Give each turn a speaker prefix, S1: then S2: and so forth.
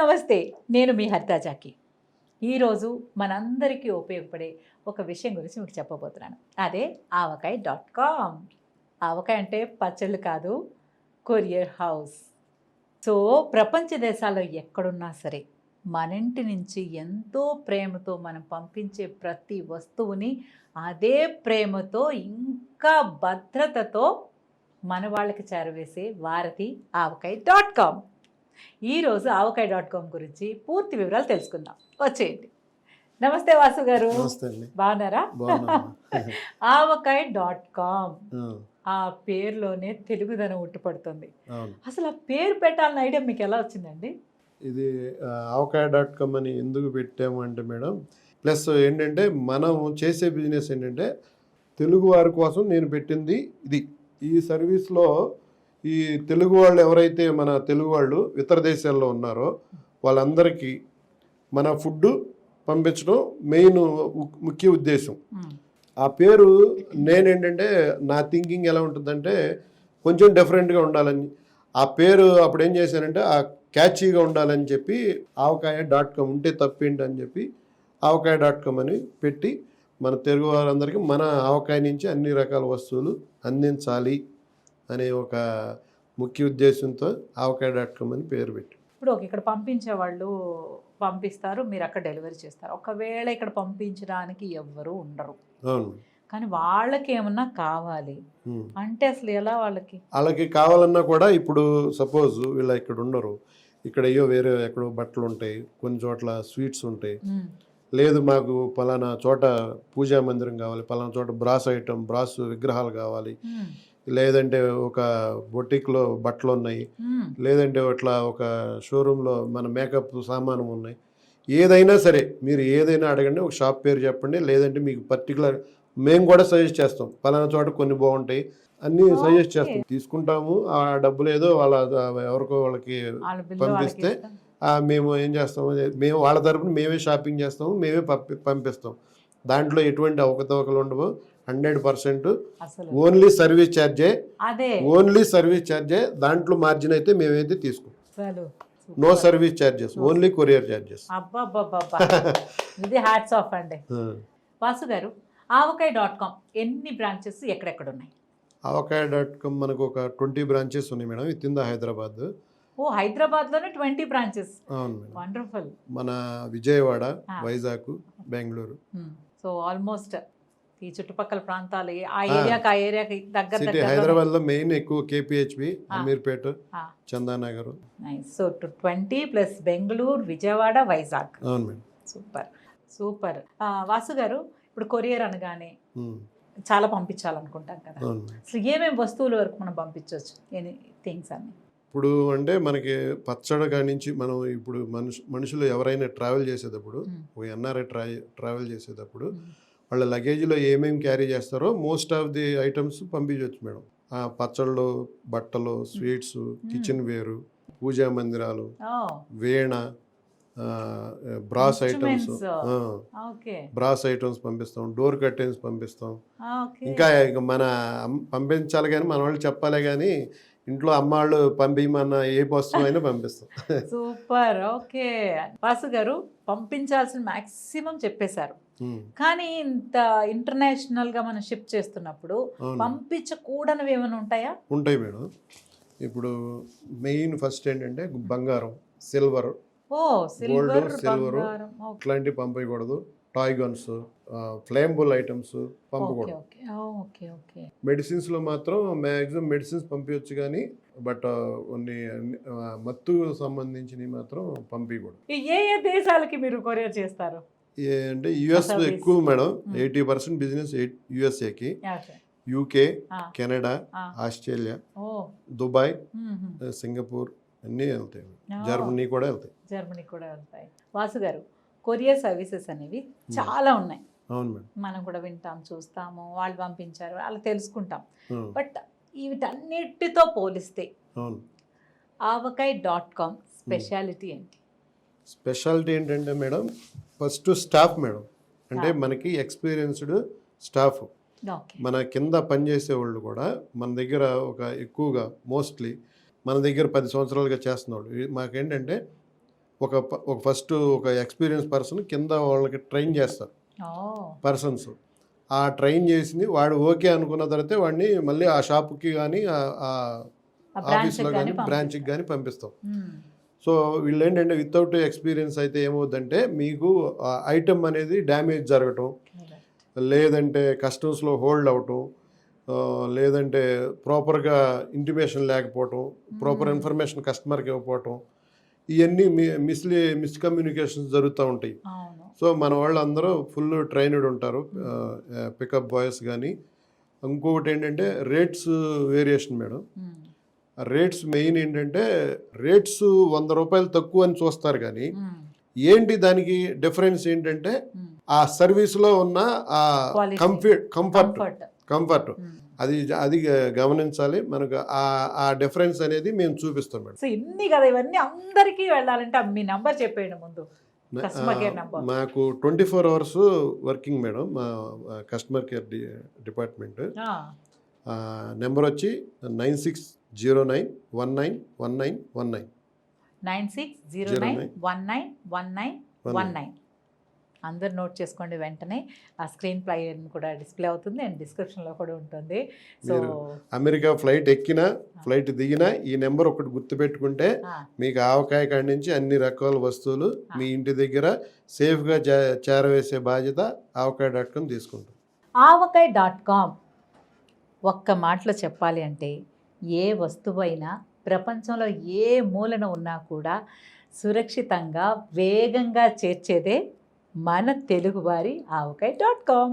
S1: నమస్తే, నేను మీ హరితాజాకి. ఈరోజు మనందరికీ ఉపయోగపడే ఒక విషయం గురించి మీకు చెప్పబోతున్నాను. అదే ఆవకాయ.com. ఆవకాయ అంటే పచ్చళ్ళు కాదు, కొరియర్ హౌస్. సో ప్రపంచ దేశాల్లో ఎక్కడున్నా సరే మన ఇంటి నుంచి ఎంతో ప్రేమతో మనం పంపించే ప్రతి వస్తువుని అదే ప్రేమతో ఇంకా భద్రతతో మన వాళ్ళకి చేరవేసే వారధి ఆవకాయ.com. ఈరోజు ఆవకాయ.com గురించి పూర్తి వివరాలు తెలుసుకుందాం. వచ్చేయండి. నమస్తే వాసు గారు, బాగున్నారా? ఆవకాయ.com ఆ పేరులోనే తెలుగుదనం ఉట్టుపడుతుంది. అసలు ఆ పేరు పెట్టాలని ఐడియా మీకు ఎలా వచ్చిందండి?
S2: ఇది ఆవకాయ.com అని ఎందుకు పెట్టాము అంటే మేడం, ప్లస్ ఏంటంటే మనం చేసే బిజినెస్ ఏంటంటే తెలుగు వారి కోసం నేను పెట్టింది ఇది. ఈ సర్వీస్లో ఈ తెలుగు వాళ్ళు ఎవరైతే మన తెలుగు వాళ్ళు ఇతర దేశాల్లో ఉన్నారో వాళ్ళందరికీ మన ఫుడ్ పంపించడం మెయిన్ ముఖ్య ఉద్దేశం. ఆ పేరు నేనేంటంటే నా థింకింగ్ ఎలా ఉంటుందంటే కొంచెం డిఫరెంట్గా ఉండాలని, ఆ పేరు అప్పుడు ఏం చేశానంటే ఆ క్యాచీగా ఉండాలని చెప్పి ఆవకాయ.com ఉంటే తప్పేంటి అని చెప్పి ఆవకాయ.com అని పెట్టి మన తెలుగు వారందరికీ మన ఆవకాయ నుంచి అన్ని రకాల వస్తువులు అందించాలి అనే ఒక ముఖ్య ఉద్దేశంతో ఆవకాయ.com అని పేరు పెట్టి.
S1: ఇప్పుడు ఇక్కడ పంపించే వాళ్ళు పంపిస్తారు, మీరు అక్కడ డెలివరీ చేస్తారు. ఒకవేళ ఇక్కడ పంపించడానికి ఎవ్వరూ ఉండరు,
S2: అవును,
S1: కానీ వాళ్ళకి ఏమన్నా కావాలి అంటే అసలు ఎలా?
S2: వాళ్ళకి కావాలన్నా కూడా ఇప్పుడు సపోజ్ వీళ్ళ ఇక్కడ ఉండరు, ఇక్కడ అయ్యో వేరే ఎక్కడో బట్టలు ఉంటాయి, కొన్ని చోట్ల స్వీట్స్ ఉంటాయి, లేదు మాకు పలానా చోట పూజా మందిరం కావాలి, పలానా చోట బ్రాస్ విగ్రహాలు కావాలి, లేదంటే ఒక బొటిక్లో బట్టలు ఉన్నాయి, లేదంటే అట్లా ఒక షోరూంలో మన మేకప్ సామాను ఉన్నాయి. ఏదైనా సరే మీరు ఏదైనా అడగండి, ఒక షాప్ పేరు చెప్పండి, లేదంటే మీకు పర్టికులర్ మేము కూడా సజెస్ట్ చేస్తాం, పలానా చోట కొన్ని బాగుంటాయి అన్నీ సజెస్ట్ చేస్తాం, తీసుకుంటాము. ఆ డబ్బులు ఏదో వాళ్ళ ఎవరికో వాళ్ళకి పంపిస్తే మేము ఏం చేస్తాము, మేము వాళ్ళ తరపున మేమే షాపింగ్ చేస్తాము, మేమే పంపిస్తాం. దాంట్లో ఎటువంటి అవకతవకలు ఉండవు. 100% ఓన్లీ సర్వీస్ ఛార్జే, దాంట్లో మార్జిన్ అయితే మేమైతే తీసుకుంటాం. No service charges, only courier charges.
S1: ఇది హ్యాట్స్ ఆఫ్ అండి. వాసు గారు, ఆవకాయ.com ఎన్ని బ్రాంచెస్ ఎక్కడెక్కడ ఉన్నాయి?
S2: ఆవకాయ.com మనకు ఒక 20 బ్రాంచెస్ ఉన్నాయి madam, with in the Hyderabad.
S1: Hyderabad లోనే 20 బ్రాంచెస్.
S2: అవును,
S1: వండర్ఫుల్.
S2: మన విజయవాడ, వైజాగ్, బెంగళూరు.
S1: సో ఆల్మోస్ట్ ఈ చుట్టుపక్కల ప్రాంతాలు ఆ ఏరియాకి దగ్గర.
S2: హైదరాబాద్ లో మెయిన్ ఎక్కువ KPHB, Ameerpet, Chandanagar.
S1: So 20 plus Bengaluru, Vijayawada, Vizag.
S2: అవును మేడం.
S1: Super super. వాసు గారు, ఇప్పుడు కొరియర్ అనగానే చాలా పంపించాలనుకుంటాం కదా, అసలు ఏమేమి వస్తువుల వరకు మనం పంపించవచ్చు? ఎనీ థింగ్స్ అన్ని.
S2: ఇప్పుడు అంటే మనకి పచ్చడి కాడి నుంచి మనం ఇప్పుడు మనుషులు ఎవరైనా ట్రావెల్ చేసేటప్పుడు, ఒక ఎన్ఆర్ఐ ట్రావెల్ చేసేటప్పుడు వాళ్ళ లగేజ్లో ఏమేమి క్యారీ చేస్తారో మోస్ట్ ఆఫ్ ది ఐటమ్స్ పంపించవచ్చు మేడం. పచ్చళ్ళు, బట్టలు, స్వీట్స్, కిచెన్ వేరు, పూజా మందిరాలు, వీణ, బ్రాస్ ఐటమ్స్ పంపిస్తాం, డోర్ కర్టెన్స్ పంపిస్తాం. ఇంకా మన పంపించాలి కానీ మన వాళ్ళు చెప్పాలి కానీ ఇంట్లో అమ్మాళ్ళు పంపించమన్న ఏ వస్తువు అయినా పంపిస్తాం.
S1: సూపర్. ఓకే వాసు గారు, పంపించాల్సిన మాక్సిమం చెప్పేశారు, కానీ ఇంత ఇంటర్నేషనల్ గా మనం షిప్ చేస్తున్నప్పుడు పంపించకూడనివి ఏమైనా ఉంటాయా?
S2: ఉంటాయి మేడం. ఇప్పుడు మెయిన్ ఫస్ట్ ఏంటంటే బంగారం, సిల్వర్, గోల్డ్, సిల్వర్ ఇట్లాంటివి పంపించకూడదు. టాయ్ గన్స్, ఫ్లేమబుల్ ఐటమ్స్ పంపకూడదు. మెడిసిన్స్ లో మాత్రం మ్యాక్సిమం మెడిసిన్స్ పంపించవచ్చు, కానీ బట్ కొన్ని మత్తు సంబంధించినవి మాత్రం పంపించకూడదు.
S1: ఏ ఏ దేశాలకి మీరు కొరియర్ చేస్తారు?
S2: అంటే యుఎస్ ఎక్కువ మేడం, 80% బిజినెస్ యుఎస్ఏకి, UK, Canada, Australia, Dubai, Singapore అన్నీ వెళ్తాయి. జర్మనీ కూడా వెళ్తాయి. వాసు గారు, కొరియర్ సర్వీసెస్ అనేవి చాలా ఉన్నాయి. అవును మేడం,
S1: మనం కూడా వింటాం, చూస్తాము, వాళ్ళు పంపించారు అలా తెలుసుకుంటాం. బట్ వీటన్నిటితో పోలిస్తే ఆవకాయ.com స్పెషాలిటీ ఏంటి?
S2: స్పెషాలిటీ ఏంటంటే మేడం, ఫస్ట్ స్టాఫ్ మేడం. అంటే మనకి ఎక్స్పీరియన్స్డ్ స్టాఫ్, మన కింద పనిచేసే వాళ్ళు కూడా మన దగ్గర ఎక్కువగా మోస్ట్లీ మన దగ్గర 10 సంవత్సరాలుగా చేస్తున్నాడు. మాకేంటంటే ఒక ఫస్ట్ ఒక ఎక్స్పీరియన్స్ పర్సన్ కింద వాళ్ళకి ట్రైన్ చేస్తారు పర్సన్స్. ఆ ట్రైన్ చేసింది వాడు ఓకే అనుకున్న తర్వాత వాడిని మళ్ళీ ఆ షాప్కి కానీ ఆ ఆఫీస్లో కానీ బ్రాంచ్కి కానీ పంపిస్తాం. సో వీళ్ళు ఏంటంటే వితౌట్ ఎక్స్పీరియన్స్ అయితే ఏమవుద్దంటే మీకు ఐటమ్ అనేది డ్యామేజ్ జరగటం, లేదంటే కస్టమ్స్లో హోల్డ్ అవటం, లేదంటే ప్రాపర్గా ఇంటిమేషన్ లేకపోవటం, ప్రాపర్ ఇన్ఫర్మేషన్ కస్టమర్కి ఇవ్వకపోవటం, ఇవన్నీ మిస్కమ్యూనికేషన్స్ జరుగుతూ ఉంటాయి. సో మన వాళ్ళు అందరూ ఫుల్ ట్రైన్డ్ ఉంటారు, పికప్ బాయ్స్ కానీ. ఇంకొకటి ఏంటంటే rates variation madam. Rates main ఏంటంటే రేట్స్ 100 రూపాయలు తక్కువ అని చూస్తారు కానీ ఏంటి దానికి డిఫరెన్స్ ఏంటంటే ఆ సర్వీస్లో ఉన్న ఆ కంఫర్ట్ అది గమనించాలి. మనకు ఆ డిఫరెన్స్ అనేది మేము చూపిస్తాం మేడం.
S1: సో ఇన్ని కదా, ఇవన్నీ అందరికీ వెళ్ళాలంటే మీ నంబర్ చెప్పేయండి ముందు.
S2: మాకు 24 అవర్స్ వర్కింగ్ మేడం మా కస్టమర్ కేర్ డిపార్ట్మెంట్. నెంబర్ వచ్చి 9609191919
S1: 9609191919. అందరు నోట్ చేసుకోండి వెంటనే. ఆ స్క్రీన్ ప్లే కూడా డిస్ప్లే అవుతుంది అండ్ డిస్క్రిప్షన్లో కూడా ఉంటుంది. సో
S2: అమెరికా ఫ్లైట్ ఎక్కినా ఫ్లైట్ దిగినా ఈ నెంబర్ ఒకటి గుర్తుపెట్టుకుంటే మీకు ఆవకాయ కాడి నుంచి అన్ని రకాల వస్తువులు మీ ఇంటి దగ్గర సేఫ్గా చేరవేసే బాధ్యత ఆవకాయ.com తీసుకుంటాం.
S1: ఆవకాయ.com ఒక్క మాటలో చెప్పాలి అంటే ఏ వస్తువైనా ప్రపంచంలో ఏ మూలన ఉన్నా కూడా సురక్షితంగా వేగంగా చేర్చేదే మన తెలుగువారి ఆవకాయ.com.